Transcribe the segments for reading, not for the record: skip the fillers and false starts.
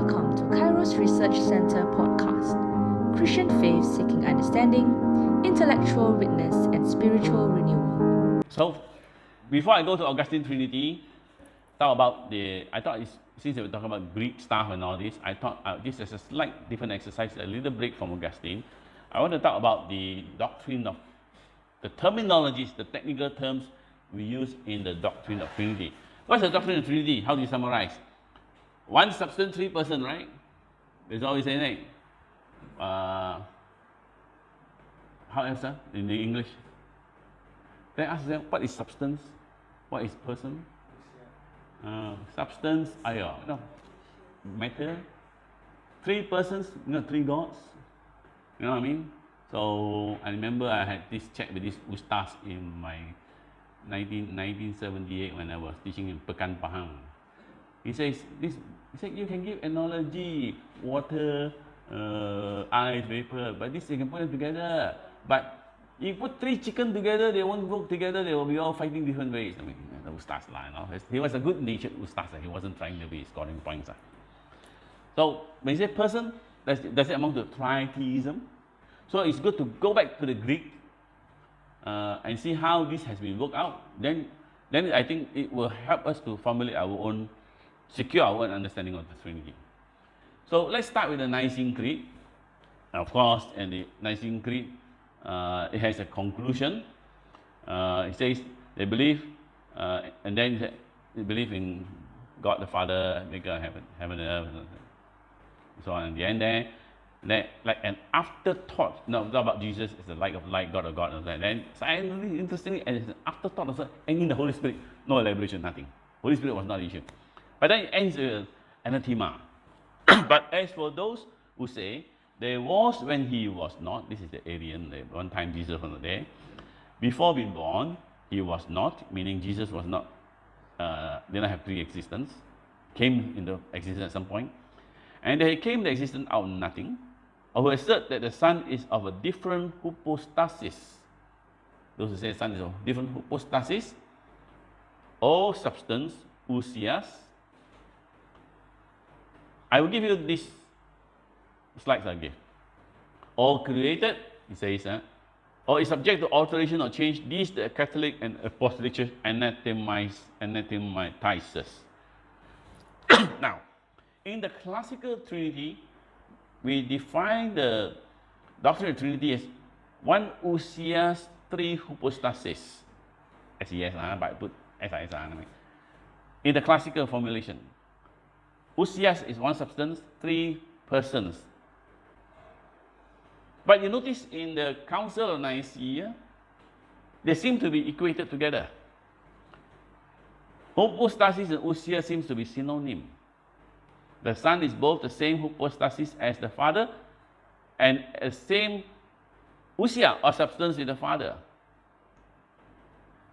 Welcome to Kairos Research Center podcast, Christian faith seeking understanding, intellectual witness, and spiritual renewal. So, before I go to Augustine Trinity, talk about since we're talking about Greek stuff and all this, I thought this is a slight different exercise, a little break from Augustine. I want to talk about the doctrine of the terminologies, the technical terms we use in the doctrine of Trinity. What's the doctrine of Trinity? How do you summarize? One substance, three person, right? There's always anything. How else in the English? They ask them, what is substance? What is person? Substance, matter. Three persons, three gods. You know what I mean? So I remember I had this chat with this ustaz in my 1978 when I was teaching in Pekan Pahang. He said you can give analogy, water, ice, vapor, but this you can put them together. But you put three chicken together, they won't work together, they will be all fighting different ways. I mean, the ustaz lah, he was a good-natured ustaz, he wasn't trying to be scoring points. So when you say person, does it amount to tri-theism? So it's good to go back to the Greek and see how this has been worked out. Then I think it will help us to formulate secure our own understanding of the Trinity. So let's start with the Nicene Creed. Of course, and the Nicene Creed, it has a conclusion. It says they believe, and then they believe in God the Father, maker of heaven and earth, and so on. In the end there, like an afterthought. No, not about Jesus is the light of light, God of God, and that. Then, really interestingly, and it's an afterthought also, and in the Holy Spirit, no elaboration, nothing. Holy Spirit was not the issue. But then it ends with anathema. But as for those who say, there was when he was not, this is the Arian, the one time Jesus was not there. Before being born, he was not, meaning Jesus was not, did not have pre-existence, came into existence at some point. And he came to existence out of nothing, or who assert that the Son is of a different hypostasis. Those who say the Son is of different hypostasis, or substance, ousias. I will give you these slides I gave. Or created, he says, or is subject to alteration or change. These the Catholic and Apostolic Church anathematizes. Now, in the classical Trinity, we define the doctrine of Trinity as one ousias, three hypostases. SES, but I put SIS. In the classical formulation, ousias is one substance, three persons. But you notice in the Council of Nicaea, they seem to be equated together. Hypostasis and ousia seems to be synonym. The Son is both the same hypostasis as the Father and the same ousia or substance with the Father.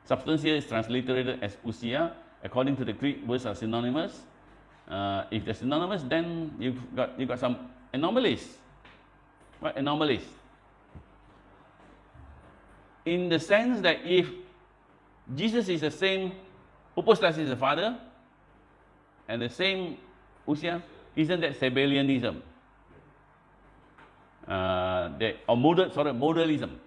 Substance here is transliterated as ousia. According to the Greek, words are synonymous. If they're synonymous, then you've got some anomalies. What anomalies? In the sense that if Jesus is the same hypostasis as the Father and the same ousia, isn't that Sabellianism? Modalism.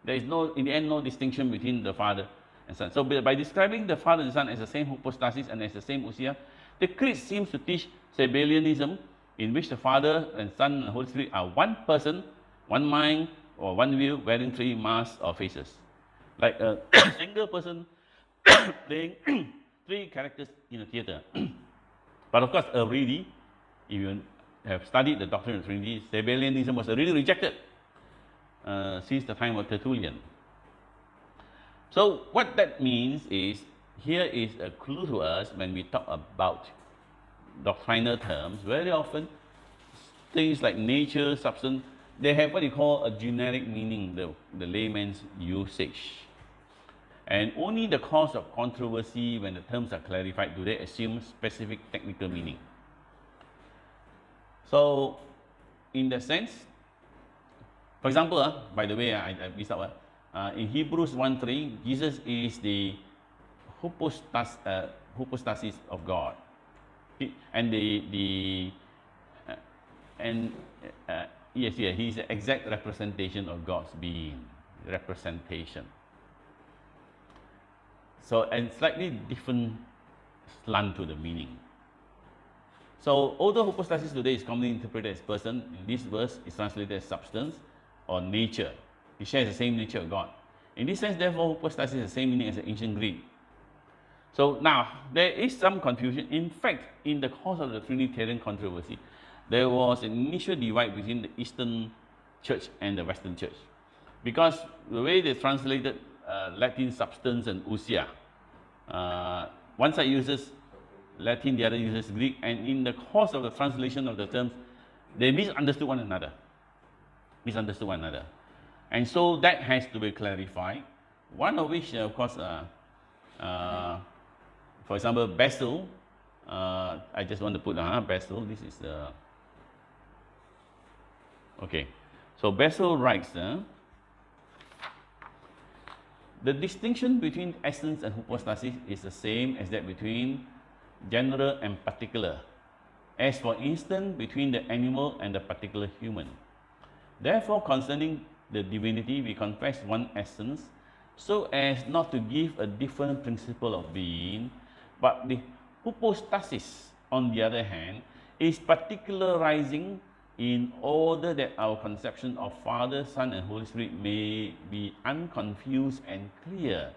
There is in the end, no distinction between the Father and Son. So by describing the Father and Son as the same hypostasis and as the same ousia, the Creed seems to teach Sabellianism, in which the Father and Son and Holy Spirit are one person, one mind, or one will, wearing three masks or faces. Like a single person playing three characters in a theater. But of course, already, if you have studied the doctrine of Trinity, Sabellianism was already rejected since the time of Tertullian. So what that means is, here is a clue to us when we talk about doctrinal terms. Very often, things like nature, substance, they have what you call a generic meaning, the layman's usage. And only the cause of controversy, when the terms are clarified, do they assume specific technical meaning. So, in that sense, for example, by the way, I missed out. In Hebrews 1:3, Jesus is the hypostasis of God. And the and yes, he's the exact representation of God's being. Representation. So, and slightly different slant to the meaning. So, although hypostasis today is commonly interpreted as person, in this verse is translated as substance or nature. It shares the same nature of God. In this sense, therefore, hypostasis has the same meaning as the ancient Greek. So now, there is some confusion. In fact, in the course of the Trinitarian controversy, there was an initial divide between the Eastern Church and the Western Church. Because the way they translated Latin substance and ousia, one side uses Latin, the other uses Greek, and in the course of the translation of the terms, they misunderstood one another. And so that has to be clarified. One of which, of course, for example, Bessel, I just want to put Bessel, this is the, okay. So Bessel writes, the distinction between essence and hypostasis is the same as that between general and particular, as for instance between the animal and the particular human. Therefore, concerning the divinity, we confess one essence, so as not to give a different principle of being, but the hypostasis, on the other hand, is particularizing in order that our conception of Father, Son, and Holy Spirit may be unconfused and clear.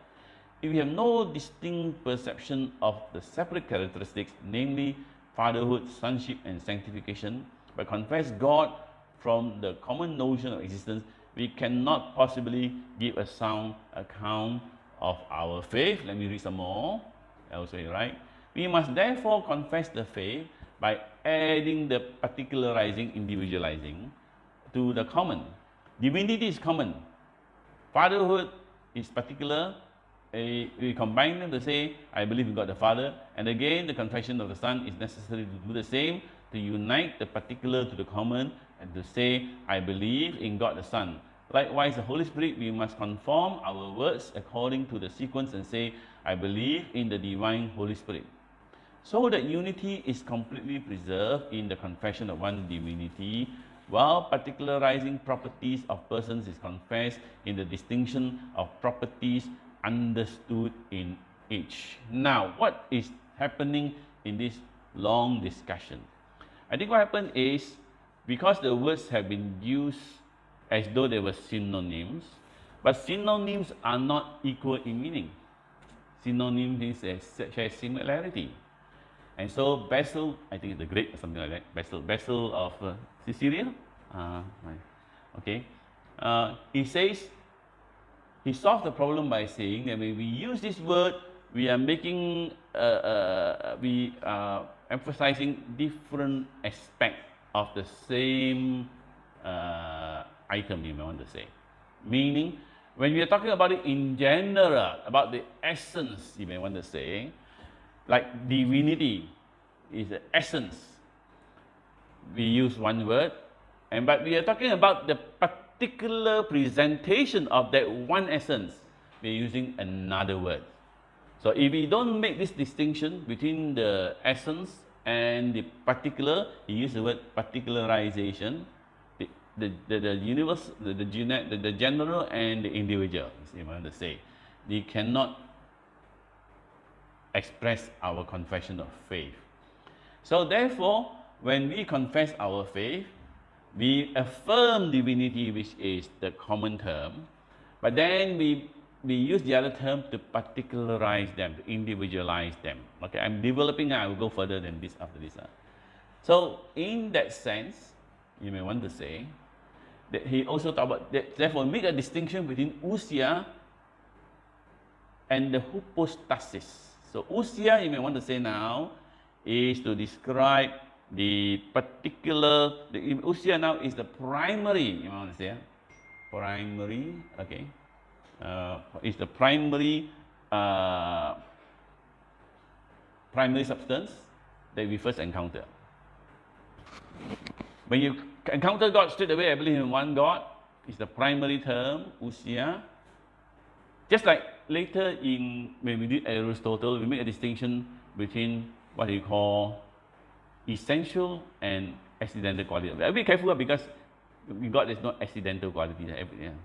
If we have no distinct perception of the separate characteristics, namely fatherhood, sonship, and sanctification, but confess God from the common notion of existence, we cannot possibly give a sound account of our faith. Let me read some more. elsewhere, right? We must therefore confess the faith by adding the particularizing, individualizing to the common. Divinity is common. Fatherhood is particular. We combine them to say, I believe in God the Father. And again, the confession of the Son is necessary to do the same, to unite the particular to the common, and to say, I believe in God the Son. Likewise, the Holy Spirit, we must conform our words according to the sequence and say, I believe in the divine Holy Spirit. So that unity is completely preserved in the confession of one divinity, while particularizing properties of persons is confessed in the distinction of properties understood in each. Now, what is happening in this long discussion? I think what happened is, because the words have been used as though they were synonyms, but synonyms are not equal in meaning. Synonyms means they share similarity. And so Bessel, I think the Greek or something like that, Bessel of Caesarea, okay, he says, he solved the problem by saying that when we use this word, we are making, we are emphasizing different aspects of the same item, you may want to say. Meaning, when we are talking about it in general, about the essence, you may want to say, like divinity is the essence, we use one word, but we are talking about the particular presentation of that one essence, we are using another word. So if we don't make this distinction between the essence and the particular, you use the word particularization, the universe, the general and the individual, you want to say. We cannot express our confession of faith. So therefore, when we confess our faith, we affirm divinity, which is the common term, but then we use the other term to particularize them, to individualize them. Okay, I'm developing, I will go further than this after this. So in that sense, you may want to say, that he also talked about, that, therefore make a distinction between ousia and the hypostasis. So ousia, you may want to say now, is to describe the particular, the ousia now is the primary, you may want to say, primary, okay, is the primary, primary substance that we first encounter. When you encounter God straight away, I believe in one God, is the primary term, ousia. Just like later in, when we did Aristotle, we make a distinction between what you call essential and accidental quality. Be careful because God is not accidental quality.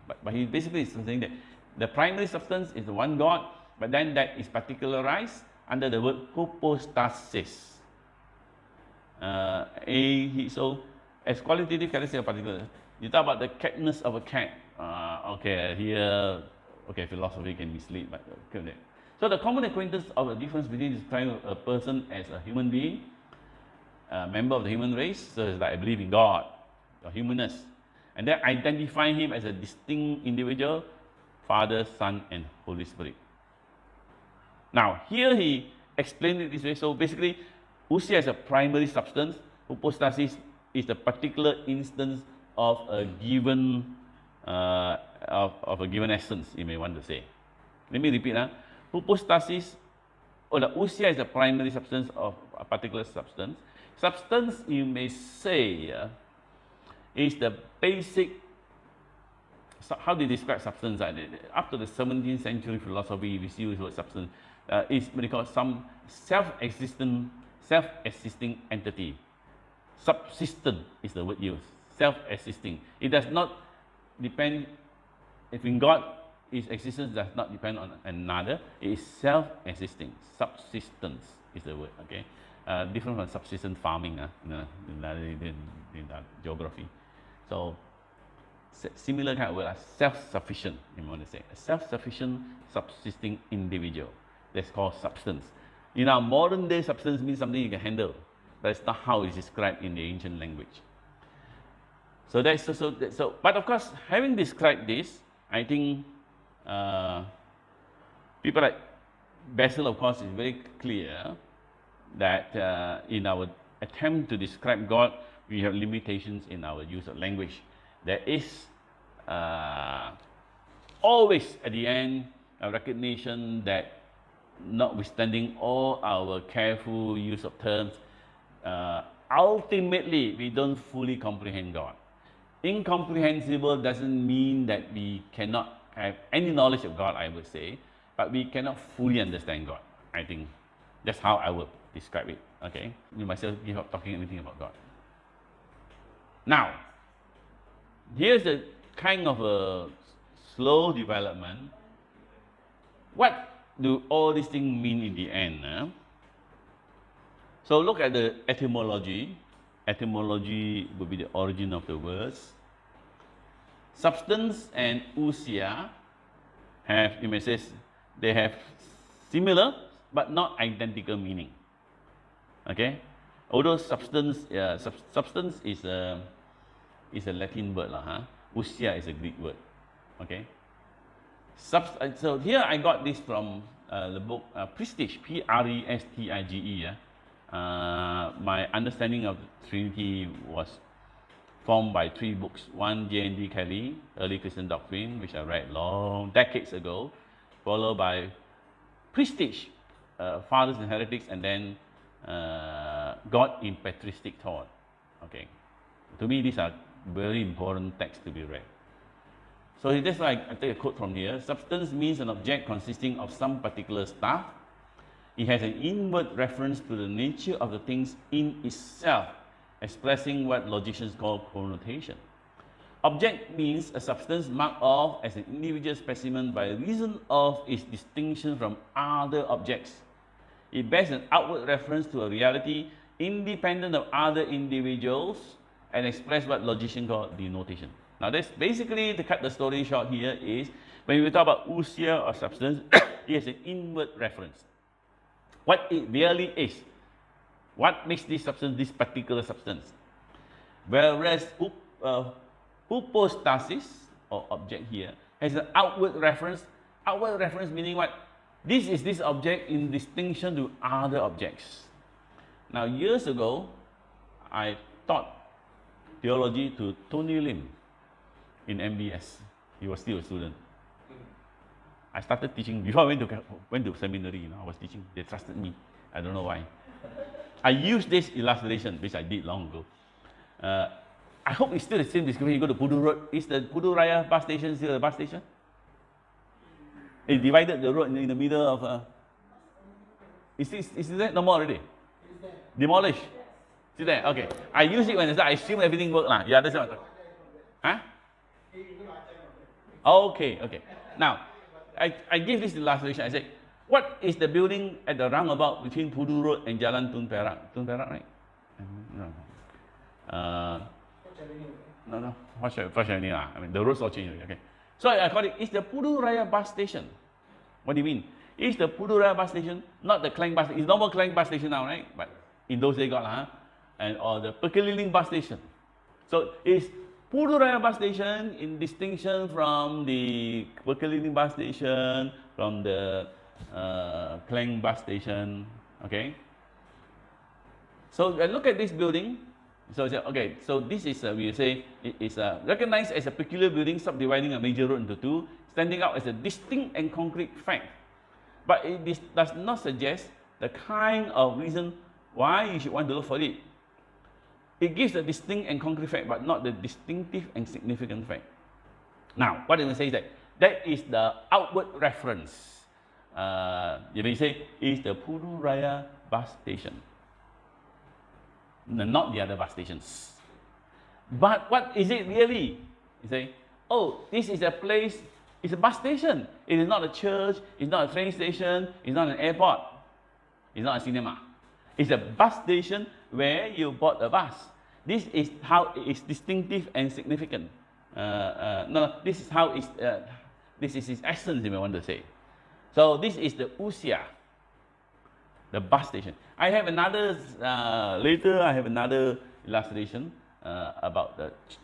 But he basically is saying that the primary substance is the one God, but then that is particularized under the word hypostasis. So as qualitative characteristic of particular, you talk about the catness of a cat. Philosophy can mislead, but so the common acquaintance of the difference between describing a person as a human being, a member of the human race, so it's like I believe in God, or humanness, and then identifying him as a distinct individual, Father, Son, and Holy Spirit. Now, here he explained it this way. So basically, Usia is a primary substance. Hypostasis is the particular instance of a given of a given essence, you may want to say. Let me repeat. Hypostasis, or the Usia is the primary substance of a particular substance. Substance, you may say, is the basic. How do you describe substance? Up to the 17th century philosophy, we use the word substance. Is what they call some self-existing entity. Subsistent is the word used. Self-existing. It does not depend. If in God, His existence does not depend on another. It is self-existing. Subsistence is the word. Okay, different from subsistence farming. In geography. So similar kind of word, self-sufficient. You want to say a self-sufficient, subsisting individual. That's called substance. In our modern day, substance means something you can handle. That's not how it's described in the ancient language. So that's so. But of course, having described this, I think people like Basil, of course, is very clear that in our attempt to describe God, we have limitations in our use of language. There is always at the end a recognition that notwithstanding all our careful use of terms, ultimately we don't fully comprehend God. Incomprehensible doesn't mean that we cannot have any knowledge of God, I would say, but we cannot fully understand God. I think that's how I would describe it. Okay, you myself give up talking anything about God. Now, here's a kind of a slow development. What do all these things mean in the end? So look at the etymology. Etymology would be the origin of the words. Substance and ousia have, you may say, they have similar but not identical meaning. Okay, although substance, substance is a Latin word, ousia is a Greek word. Okay, so here I got this from the book Prestige, Prestige. My understanding of the Trinity was formed by 3 books. One, J.N.D. Kelly, Early Christian Doctrine, which I read decades ago, followed by Prestige, Fathers and Heretics, and then God in Patristic Thought. Okay, to me these are very important texts to be read. So that's why I take a quote from here. Substance means an object consisting of some particular stuff. It has an inward reference to the nature of the things in itself, expressing what logicians call connotation. Object means a substance marked off as an individual specimen by reason of its distinction from other objects. It bears an outward reference to a reality independent of other individuals and express what logicians call denotation. Now, that's basically, to cut the story short here, is when we talk about ousia or substance, it has an inward reference. What it really is. What makes this substance this particular substance? Whereas hypostasis, or object here, has an outward reference. Outward reference meaning what? This is this object in distinction to other objects. Now, years ago, I taught theology to Tony Lim in MBS. He was still a student. I started teaching before I went to seminary. I was teaching. They trusted me. I don't know why. I used this illustration, which I did long ago. I hope it's still the same description. You go to Pudu Road. Is the Pudu Raya bus station still a bus station? It divided the road in the middle of. Is that no more already? Demolished. See there? Okay. I use it when I assume everything works. Yeah, that's what I'm talking. Huh? Okay, okay. Now, I give this illustration. I say, what is the building at the roundabout between Pudu Road and Jalan Tun Perak? Tun Perak, right? No. No. What's your name? I mean, the roads all changed. Okay. So I call it's the Pudu Raya bus station. What do you mean? It's the Pudu Raya bus station, not the Klang bus station. It's normal Klang bus station now, right? But in those days got or the Pekeliling bus station. So it's Pudu Raya bus station in distinction from the Pekeliling bus station, from the Klang bus station. Okay. So look at this building. So okay, so this is we say it is recognized as a peculiar building subdividing a major road into two, standing out as a distinct and concrete fact. But it does not suggest the kind of reason why you should want to look for it. It gives a distinct and concrete fact, but not the distinctive and significant fact. Now, what it will say is that is the outward reference. You may say, is the Pudu Raya bus station. No, not the other bus stations. But what is it really? You say, oh, this is a place, it's a bus station. It is not a church, it's not a train station, it's not an airport, it's not a cinema. It's a bus station where you bought a bus. This is how it is distinctive and significant. This is how it's, this is its essence, if I want to say. So this is the Usia, the bus station. I have another, later I have another illustration about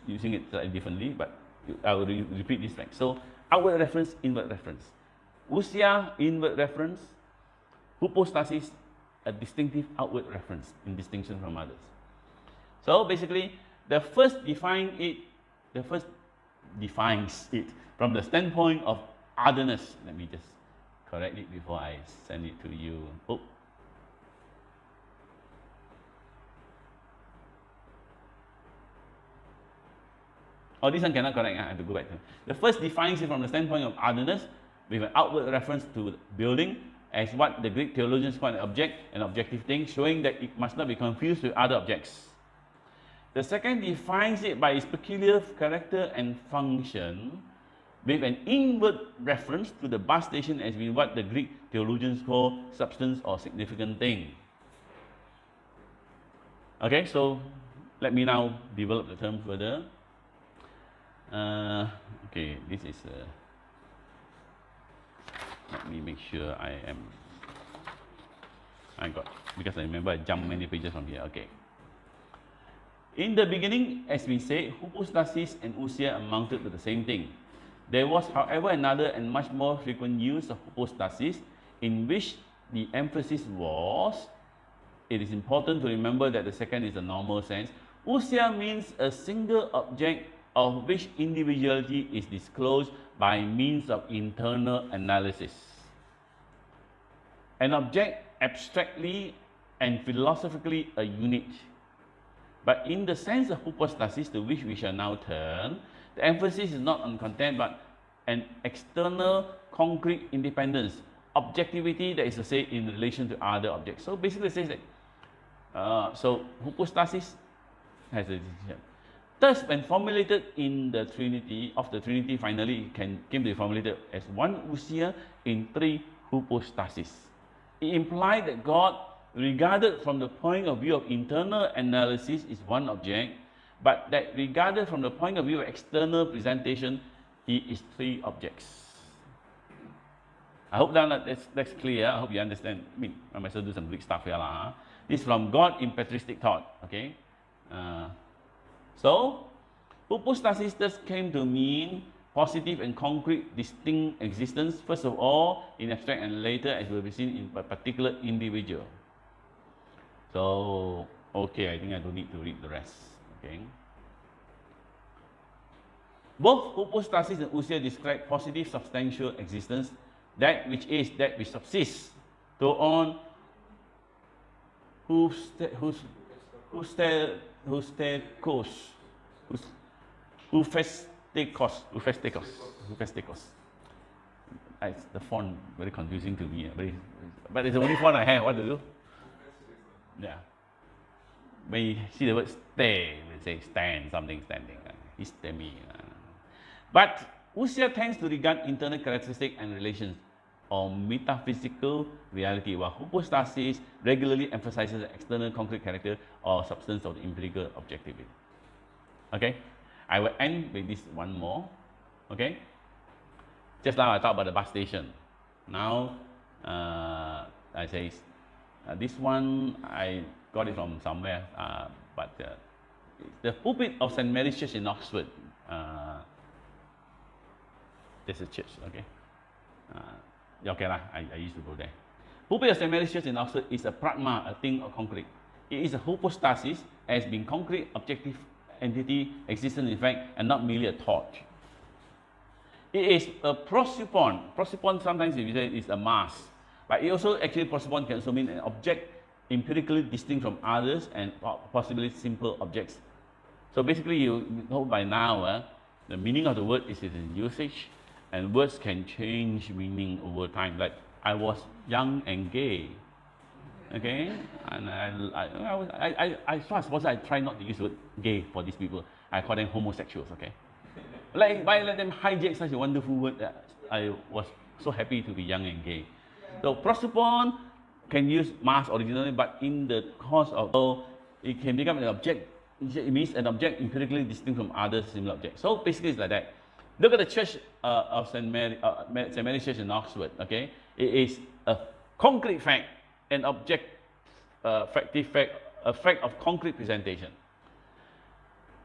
using it slightly differently, but I will repeat this fact. So outward reference, inward reference. Usia, inward reference. Hypostasis, a distinctive outward reference in distinction from others. So basically, the first defines it from the standpoint of otherness. Let me just correct it before I send it to you. Oh, this one cannot correct. I have to go back to it. The first defines it from the standpoint of otherness with an outward reference to the building as what the Greek theologians call an object, an objective thing, showing that it must not be confused with other objects. The second defines it by its peculiar character and function with an inward reference to the bus station as being what the Greek theologians call substance or significant thing. Okay, so let me now develop the term further. Okay, this is let me make sure because I remember I jumped many pages from here. Okay. In the beginning, as we said, hypostasis and ousia amounted to the same thing. There was, however, another and much more frequent use of hypostasis in which the emphasis was, it is important to remember that the second is the normal sense. Ousia means a single object of which individuality is disclosed by means of internal analysis. An object abstractly and philosophically a unit. But in the sense of hypostasis, to which we shall now turn, the emphasis is not on content but an external concrete independence, objectivity, that is to say, in relation to other objects. So basically it says that, so hypostasis has a decision. Thus, when formulated in the Trinity, finally it came to be formulated as one ousia in three hypostasis. It implied that God, regarded from the point of view of internal analysis, is one object, but that regarded from the point of view of external presentation, he is three objects. I hope that's clear. I hope you understand. I mean, I might as well do some Greek stuff here. This is from God in patristic thought. Okay. So, hypostasis thus came to mean positive and concrete distinct existence, first of all in abstract and later, as will be seen, in a particular individual. So, okay, I think I don't need to read the rest. Okay. Both hypostasis and ousia describe positive substantial existence, that which subsists, go on, Ufestekos. The font very confusing to me, but it's the only font I have. What to do? Yeah. when you see the word stay, we say stand, something standing. Histemi. But ousia tends to regard internal characteristics and relations or metaphysical reality, while hypostasis regularly emphasizes the external concrete character or substance of the empirical objectivity. Okay, I will end with this one more. Okay, just now I talked about the bus station. Now I say this one I got it from somewhere, but the pulpit of St. Mary's Church in Oxford. There's a church, okay. Okay lah. I used to go there. Pulpit of St. Mary's Church in Oxford is a pragma, a thing of concrete. It is a hypostasis, as being concrete, objective entity, existent in fact, and not merely a thought. It is a prosopon. Prosopon sometimes if you say is a mass, but it also actually prosopon can also mean an object empirically distinct from others and possibly simple objects. So basically, you know by now the meaning of the word is in usage, and words can change meaning over time. Like I was young and gay, okay, and I suppose I try not to use the word gay for these people. I call them homosexuals, okay. Like why let them hijack such a wonderful word that I was so happy to be young and gay. So prosopon can use mass originally, but in the course of it can become an object. It means an object empirically distinct from other similar objects. So basically it's like that. Look at the church of St. Mary's Church in Oxford, okay? It is a concrete fact, an objective fact, a fact of concrete presentation.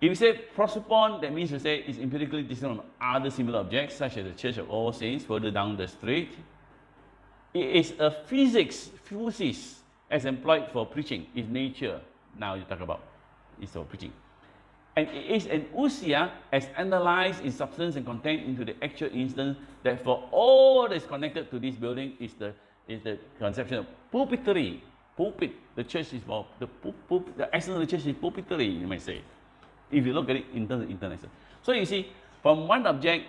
If you say prosopon, that means to say it's empirically distinct from other similar objects, such as the Church of All Saints further down the street. It is a physis, as employed for preaching, is nature. Now you talk about it's for preaching. And it is an ousia, as analyzed in substance and content into the actual instance, that for all that is connected to this building is the conception of pulpitary. Pulpit, the church is for the essence of the church is pulpitary, you might say, if you look at it in terms of international. So you see, from one object,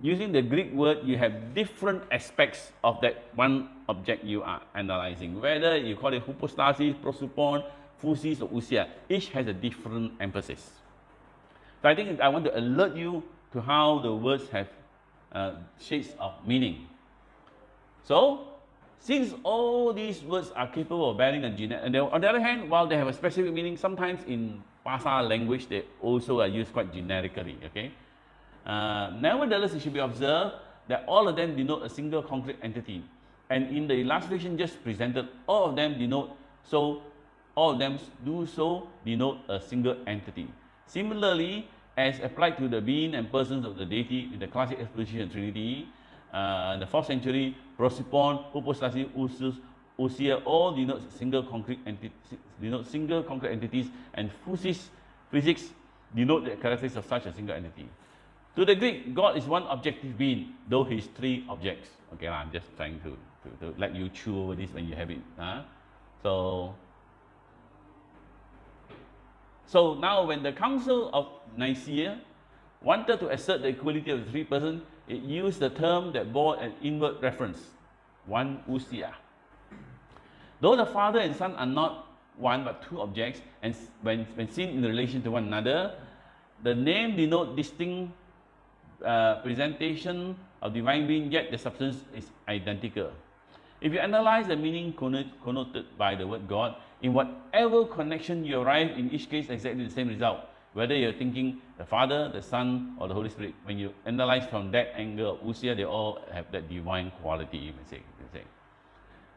using the Greek word, you have different aspects of that one object you are analyzing. Whether you call it hypostasis, prosopon, physis, or ousia, each has a different emphasis. So I think I want to alert you to how the words have shades of meaning. So, since all these words are capable of bearing a generic, and on the other hand, while they have a specific meaning, sometimes in Bahasa language they also are used quite generically. Okay. Nevertheless, it should be observed that all of them denote a single concrete entity, and in the illustration just presented, all of them denote a single entity. Similarly, as applied to the being and persons of the deity in the classic exposition of Trinity, in the 4th century, prosopon, hypostasis, ousia, all denote single concrete entities, and physics denote the characteristics of such a single entity. To the Greek, God is one objective being, though he is three objects. Okay, I'm just trying to let you chew over this when you have it. So now when the Council of Nicaea wanted to assert the equality of the three persons, it used the term that bore an inward reference, one ousia. Though the Father and Son are not one but two objects, and when seen in relation to one another, the name denotes distinct presentation of divine being, yet the substance is identical. If you analyze the meaning connoted by the word God, in whatever connection you arrive, in each case exactly the same result. Whether you're thinking the Father, the Son, or the Holy Spirit, when you analyze from that angle, ousia, they all have that divine quality, you may say.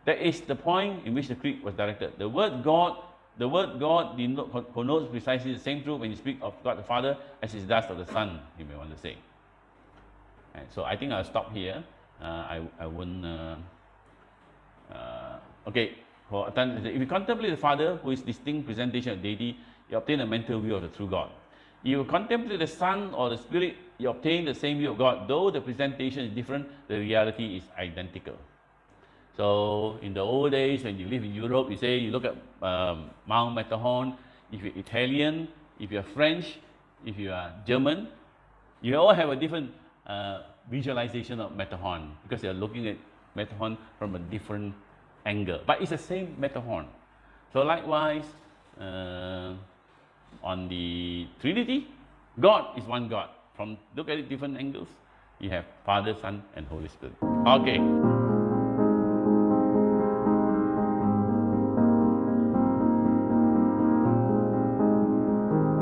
That is the point in which the creed was directed. The word God connotes precisely the same truth when you speak of God the Father as it does of the Son, you may want to say. And so I think I'll stop here. I won't. Okay. If you contemplate the Father, who is distinct presentation of deity, you obtain a mental view of the true God. You contemplate the Son or the Spirit, you obtain the same view of God. Though the presentation is different, the reality is identical. So in the old days, when you live in Europe, you look at Mount Matterhorn. If you're Italian, if you're French, if you are German, you all have a different visualization of Matterhorn, because you're looking at Matterhorn from a different angle. But it's the same Matterhorn. So likewise, on the Trinity, God is one God. Look at it different angles. You have Father, Son, and Holy Spirit. Okay.